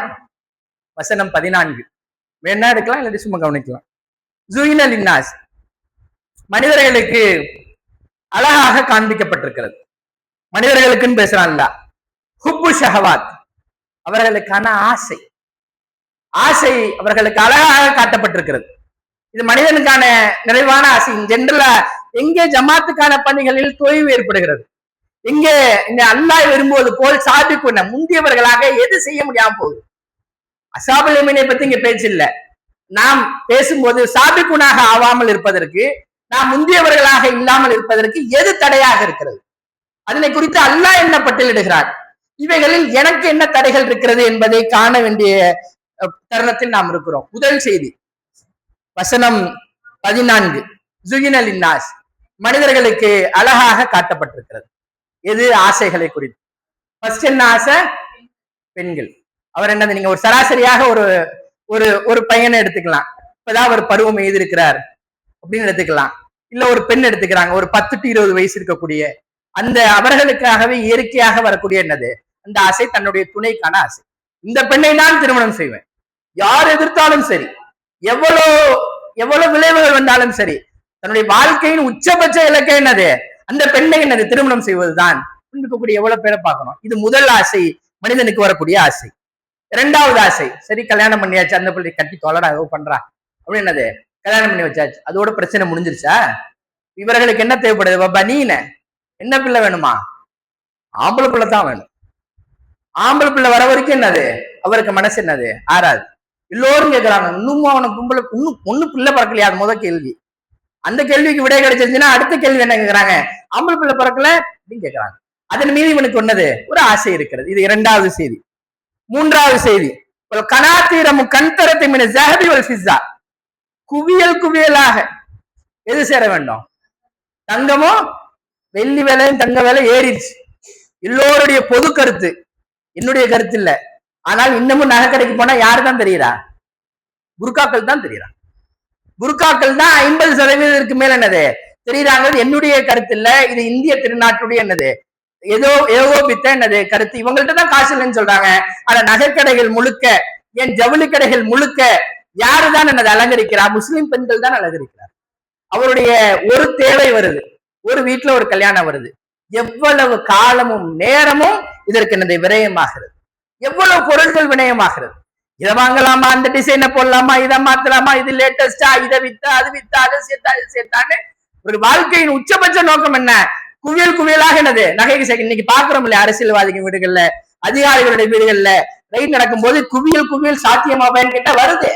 Speaker 1: வசனம் 14 வேணா எடுக்கலாம், இல்லாட்டி சும்மா கவனிக்கலாம். ஜுயின லின்னாஸ், மனிதர்களுக்கு அழகாக காண்பிக்கப்பட்டிருக்கிறது. மனிதர்களுக்குன்னு பேசுறான்ல, ஹுப்பு ஷஹவாத், அவர்களுக்கான ஆசை அவர்களுக்கு அழகாக காட்டப்பட்டிருக்கிறது. இது மனிதனுக்கான நிறைவான ஆசை. ஜென்ரலா எங்கே ஜமாத்துக்கான பணிகளில் தொய்வு ஏற்படுகிறது, எங்கே இந்த அல்லாஹ் விரும்புவது போல் சாபிக்குன முந்தியவர்களாக எது செய்ய முடியாம போகுது. அஸ்ஹாபுல் யமீனை பத்தி இங்க பேச்சு இல்லை. நாம் பேசும்போது சாபிக்குனாக ஆவாமல் இருப்பதற்கு, நாம் முந்தியவர்களாக இல்லாமல் இருப்பதற்கு எது தடையாக இருக்கிறது, அதனை குறித்து அல்லாஹ் என்ன பட்டியலிடுகிறார், இவைகளில் எனக்கு என்ன தடைகள் இருக்கிறது என்பதை காண வேண்டிய தருணத்தில் நாம் இருக்கிறோம். முதல் செய்தி வசனம் 14, ஜுயின லின்னாஸ், மனிதர்களுக்கு அழகாக காட்டப்பட்டிருக்கிறது. எது? ஆசைகளை குறித்து. ஃபர்ஸ்ட் என்ன ஆசை? பெண்கள். அவர் என்னது, நீங்க ஒரு சராசரியாக ஒரு பையனை எடுத்துக்கலாம், இப்பதான் அவர் பருவம் எய்திருக்கிறார் அப்படின்னு எடுத்துக்கலாம். இல்ல ஒரு பெண் எடுத்துக்கிறாங்க, ஒரு 10 to 20 வயசு இருக்கக்கூடிய அந்த அவர்களுக்காகவே இயற்கையாக வரக்கூடிய என்னது அந்த ஆசை, தன்னுடைய துணைக்கான ஆசை. இந்த பெண்ணை தான் திருமணம் செய்வேன், யார் எதிர்த்தாலும் சரி, எவ்வளவு விளைவுகள் வந்தாலும் சரி, தன்னுடைய வாழ்க்கையின் உச்சபட்ச இலக்கை என்னது, அந்த பெண்ணை என்னது திருமணம் செய்வதுதான். இருக்கக்கூடிய எவ்வளவு பேரை பார்க்கணும். இது முதல் ஆசை, மனிதனுக்கு வரக்கூடிய ஆசை. இரண்டாவது ஆசை, சரி கல்யாணம் பண்ணியாச்சு, அந்த பிள்ளை கட்டி தொலைடா பண்றா அப்படின்னு என்னது கல்யாணம் பண்ணி வச்சாச்சு, அதோட பிரச்சனை முடிஞ்சிருச்சா? இவர்களுக்கு என்ன தேவைப்படுது? பனீன, என்ன பிள்ளை வேணுமா? ஆம்பளை பிள்ளை தான் வேணும். ஆம்பளை பிள்ளை வர வரைக்கும் என்னது அவருக்கு மனசு என்னது ஆறாது. எல்லோரும் கேட்கிறாங்க, இன்னும் அவனுக்கு கும்பல இன்னும் ஒண்ணு பிள்ளை பறக்கலையா? அது முதல் கேள்வி. அந்த கேள்விக்கு விடை கிடைச்சிருச்சுன்னா அடுத்த கேள்வி என்ன கேட்கிறாங்க? ஆம்பளை பிள்ளை பறக்கல அப்படின்னு கேட்கிறாங்க. அதன் மீது இவனுக்கு ஒன்னது ஒரு ஆசை இருக்கிறது. இது இரண்டாவது செய்தி. மூன்றாவது செய்தி, கனாத்தீரமு கண்தரத்தை மின ஜஹபி வல் ஃபிஸ்ஸா, குவியல் குவியலாக எது சேர வேண்டும்? தங்கமும் வெள்ளி விலையும் தங்க விலை ஏறிடுச்சு. எல்லோருடைய பொது கருத்து, என்னுடைய கருத்து இல்ல. ஆனால் இன்னமும் நகை கடைக்கு போனா யாரு தான் தெரியுறா? புர்காக்கள் தான் தெரியுறா. புர்காக்கள் தான் 50% மேல என்னது தெரியுறாங்க. என்னுடைய கருத்து இல்ல, இது இந்திய திருநாட்டுடைய என்னது ஏகோபித்த என்னது கருத்து. இவங்கள்ட்ட தான் காசு இல்லைன்னு சொல்றாங்க. ஆனா நகைக்கடைகள் முழுக்க, என் ஜவுளி கடைகள் முழுக்க யாருதான் என்னது அலங்கரிக்கிறார்? முஸ்லிம் பெண்கள் தான் அலங்கரிக்கிறார். அவருடைய ஒரு தேவை வருது, ஒரு வீட்டுல ஒரு கல்யாணம் வருது, எவ்வளவு காலமும் நேரமும் இதற்கு என்னது விரயமாகிறது, எவ்வளவு பொருட்கள் வினயமாகிறது. இதை வாங்கலாமா, அந்த டிசைனை போடலாமா, இதை மாத்தலாமா, இது லேட்டஸ்டா, இதை வித்தா அது வித்தா, அதை சேர்த்தா இது சேர்த்தான்னு ஒரு வாழ்க்கையின் உச்சபட்ச நோக்கம் என்ன? குவியல் குவியலாக என்னது நகைக்கு சேர்க்க. இன்னைக்கு பாக்குறோம் இல்லையா, அரசியல்வாதிகள் வீடுகள்ல, அதிகாரிகளுடைய வீடுகள்ல ரைட் நடக்கும் போது குவியல் குவியல் சாத்தியமா பயன் கேட்டா வருது.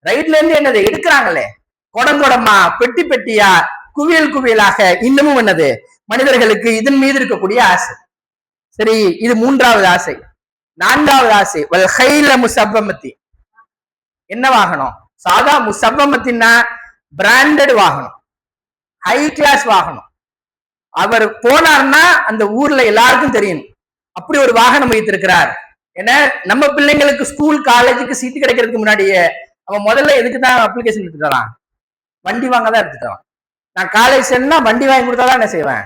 Speaker 1: ரைட்ல இருந்து என்னது எடுக்கிறாங்களே, குடங்குடமா பெட்டி பெட்டியா குவியல் குவியலாக இன்னமும் என்னது மனிதர்களுக்கு இதன் மீது இருக்கக்கூடிய ஆசை. சரி, இது மூன்றாவது ஆசை. நான்காவது ஆசை, முசப்பமத்தி, என்ன வாகனம்? சாதா முசப்பமத்தின்னா பிராண்டட் வாகனம், ஹை கிளாஸ் வாகனம். அவர் போனார்னா அந்த ஊர்ல எல்லாருக்கும் தெரியும், அப்படி ஒரு வாகனம் வைத்திருக்கிறார். ஏன்னா நம்ம பிள்ளைங்களுக்கு ஸ்கூல் காலேஜுக்கு சீட்டு கிடைக்கிறதுக்கு முன்னாடியே அவன் முதல்ல எதுக்கு தான் அப்ளிகேஷன் எடுத்துட்டான்? வண்டி வாங்க தான் எடுத்துட்டான். நான் காலேஜ் சேர்னா வண்டி வாங்கி கொடுத்தாதான் என்ன செய்வேன்,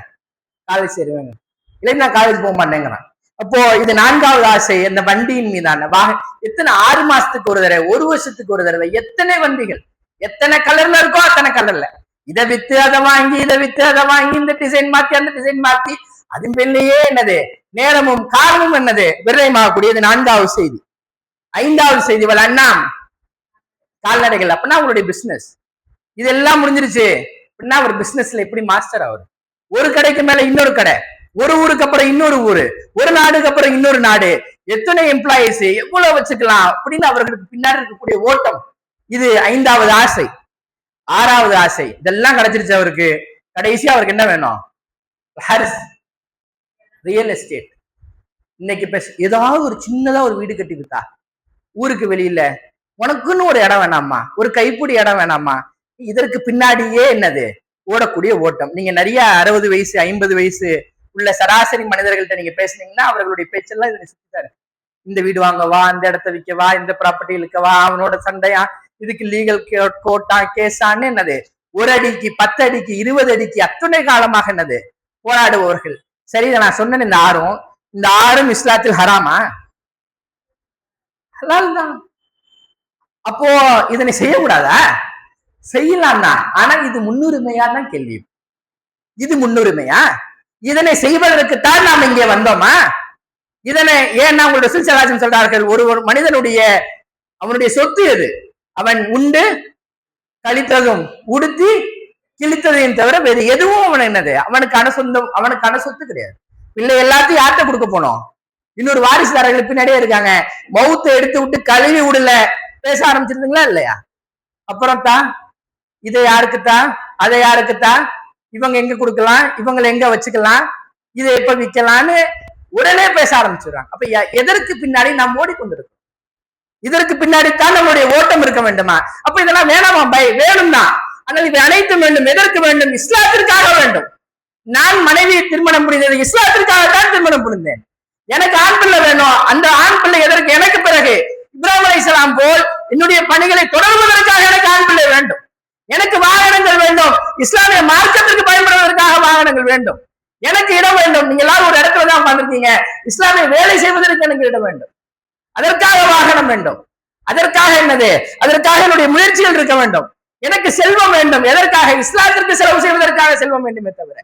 Speaker 1: காலேஜ் சேருவேங்க, இல்லை நான் காலேஜ் போக மாட்டேங்கிறான். அப்போ இது நான்காவது ஆசை, அந்த வண்டியின் மீதான எத்தனை 6 மாசத்துக்கு ஒரு தடவை, 1 வருஷத்துக்கு ஒரு தடவை, எத்தனை வண்டிகள், எத்தனை கலர்ல இருக்கோ அத்தனை கலர்ல, இதை வித்து அதை வாங்கி, இதை வித்து அதை வாங்கி, இந்த டிசைன் மாத்தி அந்த டிசைன் மாத்தி, அதன் பிள்ளையே என்னது நேரமும் காலமும் என்னது விரயமாகக்கூடியது. நான்காவது செய்தி. ஐந்தாவது செய்தி, அண்ணா கால்நடைகள். அப்படின்னா அவங்களுடைய பிசினஸ் இதெல்லாம் முடிஞ்சிருச்சு. அப்படின்னா அவர் பிசினஸ்ல எப்படி மாஸ்டர்? அவர் ஒரு கடைக்கு மேல இன்னொரு கடை, ஒரு ஊருக்கு அப்புறம் இன்னொரு ஊரு, ஒரு நாடுக்கு அப்புறம் இன்னொரு நாடு, எத்தனை எம்ப்ளாயிஸ் எவ்வளவு வச்சுக்கலாம் அப்படின்னு அவர்களுக்கு பின்னாடி இருக்கக்கூடிய ஓட்டம். இது ஐந்தாவது ஆசை. ஆறாவது ஆசை, இதெல்லாம் கிடைச்சிருச்சு அவருக்கு. கடைசியா அவருக்கு என்ன வேணும்? Real estate. இன்னைக்கு ஏதாவது ஒரு சின்னதா ஒரு வீடு கட்டி வித்தா ஊருக்கு வெளியில, உனக்குன்னு ஒரு இடம் வேணாமா, ஒரு கைப்பிடி இடம் வேணாமா, இதற்கு பின்னாடியே என்னது ஓடக்கூடிய ஓட்டம். நீங்க நிறைய 60 வயசு 50 வயசு உள்ள சராசரி மனிதர்கள்ட்ட நீங்க பேசுனீங்கன்னா அவர்களுடைய பேச்செல்லாம் இதுல சுத்திட்டாரு. இந்த வீடு வாங்கவா, இந்த இடத்த விற்கவா, இந்த ப்ராப்பர்ட்டி இழுக்கவா, அவனோட சண்டையா, இதுக்கு லீகல் கோட்டா கேஸான்னு என்னது 1 அடிக்கு 10 அடிக்கு 20 அடிக்கு அத்துணை காலமாக என்னது போராடுபவர்கள். சரி, நான் சொன்னேன், இந்த ஆறும் இஸ்லாத்தில் ஹராமா? ஹலால் தான். அப்போ இதனை செய்யக்கூடாதா? செய்யலாம் தான். ஆனா இது முன்னுரிமையா தான் கேள்வி. இது முன்னுரிமையா? இதனை செய்வதற்குத்தான் நாம் இங்கே வந்தோமா? இதனை ஏன்னா உங்களுடைய சுசலாசம் சொல்றார்கள், ஒரு மனிதனுடைய அவனுடைய சொத்து எது? அவன் உண்டு கழித்ததும் உடுத்தி கிழித்ததையும் தவிர வேறு எதுவும் அவன் என்னது அவனுக்கான சொந்தம், அவனுக்கான சொத்து கிடையாது. பிள்ளை எல்லாத்தையும் யார்கிட்ட கொடுக்க போனோம்? இன்னொரு வாரிசுதாரர்கள் பின்னாடியே இருக்காங்க. மௌத்தை எடுத்து விட்டு கழுவி விடல பேச ஆரம்பிச்சிருந்தீங்களா இல்லையா? அப்புறம் தான் இதை யாருக்குத்தான், அதை யாருக்குத்தான், இவங்க எங்க கொடுக்கலாம், இவங்களை எங்க வச்சுக்கலாம், இதை எப்ப விற்கலான்னு உடனே பேச ஆரம்பிச்சிடுறாங்க. அப்ப எதற்கு பின்னாடி நாம் ஓடிக்கொண்டிருக்கோம்? இதற்கு பின்னாடி தான் நம்மளுடைய ஓட்டம் இருக்க வேண்டுமா? அப்ப இதெல்லாம் வேணாமா? வேணும் தான். ஆனால் இவை அனைத்தும் வேண்டும். எதற்கு வேண்டும்? இஸ்லாத்திற்காக வேண்டும். நான் மனைவியை திருமணம் புரிந்தது இஸ்லாத்திற்காகத்தான் திருமணம் புரிந்தேன். எனக்கு ஆண் பிள்ளை வேணும். அந்த ஆண் பிள்ளை எதற்கு? எனக்கு பிறகு இப்ராஹிம் அலைஹிஸ்ஸலாம் போல் என்னுடைய பணிகளை தொடர்வதற்காக எனக்கு ஆண் பிள்ளை வேண்டும். எனக்கு வாகனங்கள் வேண்டும். இஸ்லாமிய மார்க்கத்திற்கு பயன்படுவதற்காக வாகனங்கள் வேண்டும். எனக்கு இடம் வேண்டும். நீங்க எல்லாரும் ஒரு இடத்துல தான் உட்கார்ந்துருக்கீங்க. இஸ்லாமிய வேலை செய்வதற்கு எனக்கு இடம் வேண்டும். அதற்காக வாகனம் வேண்டும். அதற்காக என்னது? அதற்காக என்னுடைய முயற்சிகள் இருக்க வேண்டும். எனக்கு செல்வம் வேண்டும். எதற்காக? இஸ்லாத்திற்கு செலவு செய்வதற்காக செல்வம் வேண்டுமே தவிர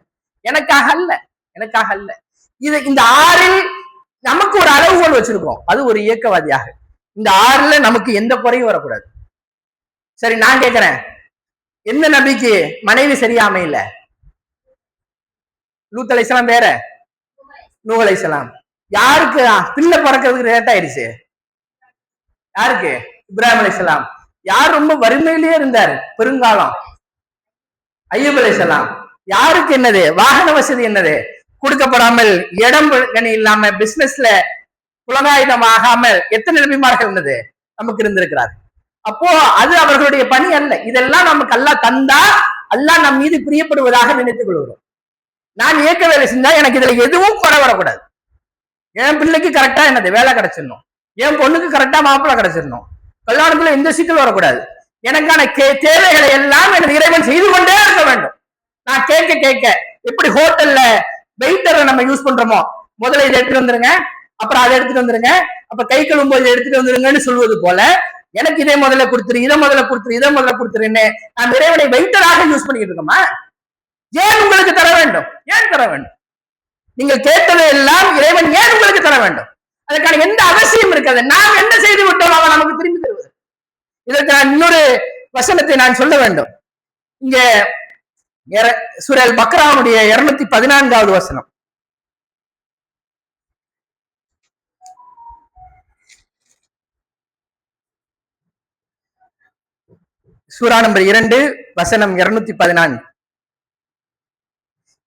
Speaker 1: எனக்காக அல்ல, எனக்காக அல்ல. இது இந்த ஆறில் நமக்கு ஒரு அளவுகோல் வச்சிருக்கோம். அது ஒரு இயக்கவாதியாக இந்த ஆறுல நமக்கு எந்த குறையும் வரக்கூடாது. சரி, நான் கேட்கிறேன், எந்த நபிக்கு மனைவி சரியா அமையல? லூத் அலைஹிஸ்ஸலாம் வேற, நூஹ் அலைஹிஸ்ஸலாம். யாருக்கு பிள்ளை பிறக்கிறதுக்கு லேட் ஆயிடுச்சு? யாருக்கு? இப்ராஹிம் அலைஹிஸ்ஸலாம். யார் ரொம்ப வறுமையிலேயே இருந்தார் பெருங்காலம்? அய்யூப் அலைஹிஸ்ஸலாம். யாருக்கு என்னது? வாகன வசதி என்னது கொடுக்கப்படாமல், இடம் இல்லாம, பிசினஸ்ல புலகாயுதம் ஆகாமல் எத்தனை நபிமார்கள் இருந்தது நமக்கு இருந்திருக்கிறார். அப்போ அது அவர்களுடைய பணி அல்ல. இதெல்லாம் நமக்கு அல்லாஹ் தந்தா அல்லாஹ் நம் மீது பிரியப்படுவதாக நினைத்துக் கொள்கிறோம். நான் இயக்க வேலை செஞ்சா எனக்கு இதுல எதுவும் குறை வரக்கூடாது. என் பிள்ளைக்கு கரெக்டா என்னது வேலை கிடைச்சிடணும், என் பொண்ணுக்கு கரெக்டா மாப்பிள்ளை கிடைச்சிடணும், கல்யாணத்துல எந்த சிக்கல் வரக்கூடாது. எனக்கான தேவைகளை எல்லாம் எனக்கு இறைவன் செய்து கொண்டே இருக்க வேண்டும். நான் கேட்க கேட்க எப்படி ஹோட்டல்ல வெயிட்டரை நம்ம யூஸ் பண்றோமோ, முதல்ல இதை எடுத்துட்டு வந்துருங்க, அப்புறம் அதை எடுத்துட்டு வந்துருங்க, அப்ப கை கழுவும் போது எடுத்துட்டு வந்துருங்கன்னு சொல்வது போல எனக்கு இதை முதல்ல கொடுத்துரு, இதை முதல்ல கொடுத்துரு, இதை முதல்ல கொடுத்துருன்னு நான் இறைவனை வெயிட்டராக யூஸ் பண்ணிக்கிட்டு இருக்கோமா? ஏன் உங்களுக்கு தர வேண்டும்? ஏன் தர வேண்டும்? நீங்கள் கேட்டதை எல்லாம் இறைவன் ஏன் உங்களுக்கு தர வேண்டும்? அதுக்கான எந்த அவசியம் இருக்காது. நாம் என்ன செய்து விட்டோம் அவன் நமக்கு திரும்பி தருவது. இதற்கு நான் இன்னொரு வசனத்தை நான் சொல்ல வேண்டும். இங்க சூரா அல் பக்ராவுடைய 214வது வசனம். சூரா நம்பர் 2 வசனம் 214.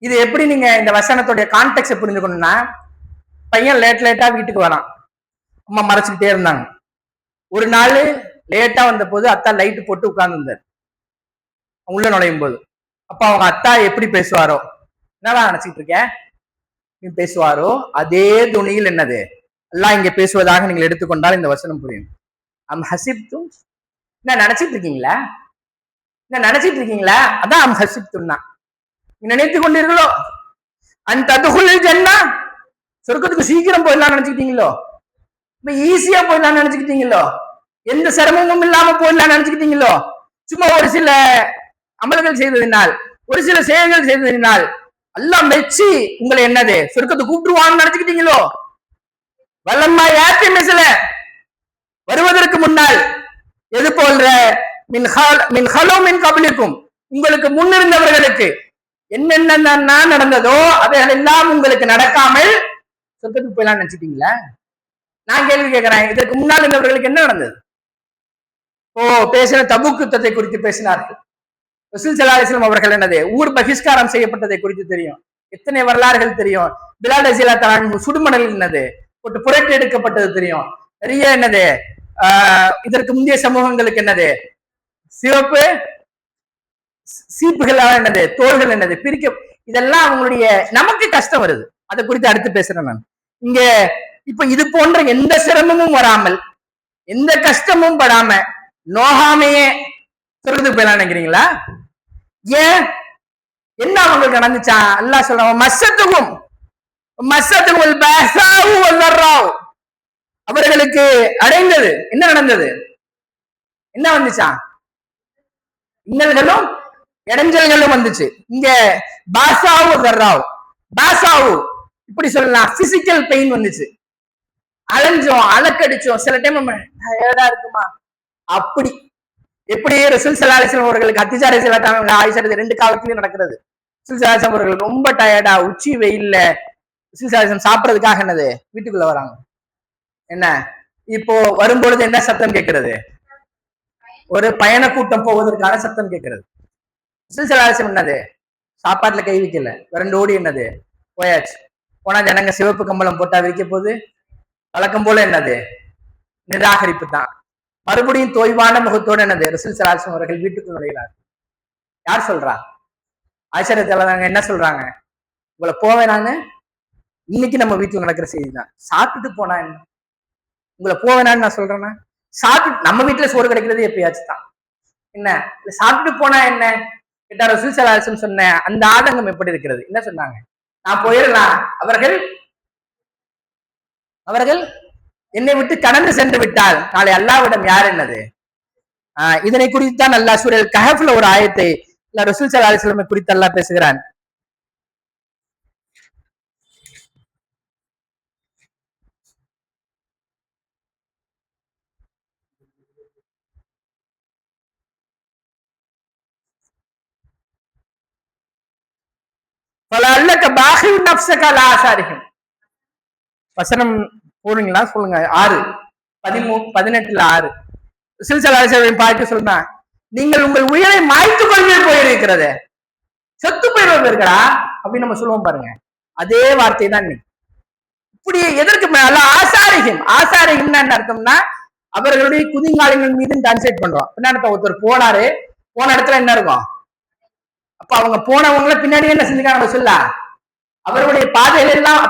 Speaker 1: இது எப்படி நீங்க இந்த வசனத்துடைய கான்டெக்ட் புரிஞ்சுக்கணும்னா, பையன் லேட்டா வீட்டுக்கு வரான், அம்மா மறைச்சுக்கிட்டே இருந்தாங்க. ஒரு நாள் லேட்டா வந்த போது அத்தா லைட் போட்டு உட்கார்ந்து இருந்தார் உள்ள நுழையும் போது. அப்ப அவங்க அத்தா எப்படி பேசுவாரோ, என்னதான் நினைச்சிட்டு இருக்க பேசுவாரோ அதே துணியில் என்னது எல்லாம் இங்க பேசுவதாக நீங்கள் எடுத்துக்கொண்டால் இந்த வசனம் புரியும். அம் ஹசிப்தும், என்ன நினைச்சிட்டு இருக்கீங்களா? என்ன நினைச்சிட்டு இருக்கீங்களா? அதான் அம் ஹசிப்தும்னா நினைத்து கொண்டீர்களோ? அந்த ததுகுலில் ஜன்னா, சொர்க்கத்துக்கு சீக்கிரம் போயிடலாம் நினைச்சுக்கிட்டீங்களோ? ஈஸியா போயிடலாம் நினைச்சுக்கிட்டீங்களோ? எந்த சிரமமும் இல்லாம போயிடலாம் நினைச்சுக்கிட்டீங்களோ? சும்மா ஒரு சில அமல்கள் செய்ததினால், ஒரு சில செயல்கள் செய்ததினால் எல்லாம் மெச்சி உங்களை என்னது சொர்க்கத்தை கூப்பிட்டுருவான்னு நினைச்சுக்கிட்டீங்களோ? வல்லம்மா யாத்தி மிசல, வருவதற்கு முன்னால் எது போன்ற மின் கபலிக்கும், உங்களுக்கு முன்னிருந்தவர்களுக்கு என்னென்ன நடந்ததோ அவைகள் எல்லாம் உங்களுக்கு நடக்காமல் சொர்க்கத்துக்கு போயலாம் நினைச்சிட்டீங்களா? நான் கேள்வி கேட்கிறேன், இதற்கு முன்னால் இருந்தவர்களுக்கு என்ன நடந்தது? பேசின தபூக் யுத்தத்தை குறித்து பேசினார்கள். ரசூல் ஸல்லல்லாஹு அலைஹி வஸல்லம் அவர்கள் என்னது ஊர் பகிஷ்காரம் செய்யப்பட்டதை குறித்து தெரியும், எத்தனை வரலாறுகள் தெரியும். பிலால் ரலியல்லாஹு அன்ஹு சுடுமணல் என்னது போட்டு புரட்டி எடுக்கப்பட்டது தெரியும். நிறைய என்னது இதற்கு முந்தைய சமூகங்களுக்கு என்னது சிவப்பு சீப்புகளாக என்னது தோள்கள் என்னது பிரிக்க, இதெல்லாம் அவங்களுடைய நமக்கு கஷ்டம் வருது. அதை குறித்து அடுத்து பேசுறேன் நான். இங்க இப்ப இது போன்ற எந்த சிரமமும் வராமல், எந்த கஷ்டமும் படாம, நோகாமையே சொல்றதுக்கு போயலாம் நினைக்கிறீங்களா? ஏன் என்ன அவங்களுக்கு நடந்துச்சா? அல்லாஹ் சொல்றான், மஸ்ஸத்துகும் அவர்களுக்கு அடைந்தது என்ன நடந்தது? என்ன வந்துச்சா? இன்னல்களும் இடைஞ்சல்களும் வந்துச்சு. இங்க பாசாவு இப்படி சொல்லலாம், பிசிக்கல் பெயின் வந்துச்சு, அலைஞ்சோம், அலக்கடிச்சோம், சில டைம் டயர்டா இருக்குமா, அப்படி எப்படி ரசூல் ஸல்லல்லாஹு அலைஹி வஸல்லம் அவர்களுக்கு அத்திசாரை செல்லாட்டாங்க, ஆயிஷா 2 காலத்திலயும் நடக்கிறது. ரசூல் ஸல்லல்லாஹு அலைஹி வஸல்லம் அவர்கள் ரொம்ப டயர்டா உச்சி வெயில்ல ரசூல் ஸல்லல்லாஹு அலைஹி வஸல்லம் சாப்பிடறதுக்காக என்னது வீட்டுக்குள்ள வராங்க. என்ன இப்போ வரும்பொழுது என்ன சத்தம் கேட்கிறது? ஒரு பயண கூட்டம் போவதற்கான சத்தம் கேட்கிறது. ரசூல் ஸல்லல்லாஹு அலைஹி வஸல்லம் என்னது சாப்பாட்டுல கை வைக்கல, விரண்டு ஓடி என்னது போயாச்சு. போனா ஜனங்க சிவப்பு கம்பளம் போட்டா விரிக்க போது வழக்கம் போல என்னது நிராகரிப்பு தான். மறுபடியும் தொய்வான முகத்தோடு என்னது ரசூல் ஸல்லல்லாஹு அலைஹி வஸல்லம் அவர்கள் வீட்டுக்கு நுழைகிறார். யார் சொல்றா? ஆயிஷா ரலியல்லாஹு என்ன சொல்றாங்க? உங்களை போவேனான்னு இன்னைக்கு நம்ம வீட்டுல நடக்கிற செய்தி தான். சாப்பிட்டுட்டு போனா என்ன, உங்களை போவேனான்னு நான் சொல்றேன்னா, சாப்பிட்டு நம்ம வீட்டுல சோறு கிடைக்கிறது எப்பயாச்சும் தான். என்ன சாப்பிட்டுட்டு போனா என்ன கேட்டா ரசூல் ஸல்லல்லாஹு அலைஹி வஸல்லம் சொன்ன அந்த ஆதங்கம் எப்படி இருக்கிறது? என்ன சொன்னாங்க? நான் போயிடலாம், அவர்கள் என்னை விட்டு கடந்து சென்று விட்டால் நாளை அல்லாஹ்விடம் யார் என்னது இதனை குறித்தான் அல்லாஹ் சூரல் கஹஃப்ல ஒரு ஆயத்தை ரசூல் ஸல்லல்லாஹு அலைஹி வஸல்லம் குறித்து அல்லாஹ் பேசுகிறான். ஃபலஅல்லக பாஹிஉ நஃப்ஸக அலா ஆசாரிஹிம். வசனம் போறீங்களா சொல்லுங்க. 6 18ல 6 ரசூல் ஸல்லல்லாஹு அலைஹி வஸல்லம் பார்த்து சொல்றா, நீங்கள் உங்கள் உயிரை மாய்த்துக் கொள்வே போயிருக்கிறது, செத்து போயிருவீர்களா அப்படின்னு நம்ம சொல்லுவோம் பாருங்க. அதே வார்த்தை தான் இப்படி எதற்கு மேல ஆசாரிகம். ஆசாரிகம்னா என்ன அர்த்தம்னா அவர்களுடைய குதிங்காலங்கள் மீது டிரான்ஸ்லேட் பண்றோம். என்ன அர்த்தம்? ஒருத்தர் போனாரு, போன இடத்துல என்ன இருக்கும்? அப்ப அவங்க போனவங்களை பின்னாடி என்ன செஞ்சுக்காங்க சொல்ல, அவருடைய பாதைகள் எல்லாம்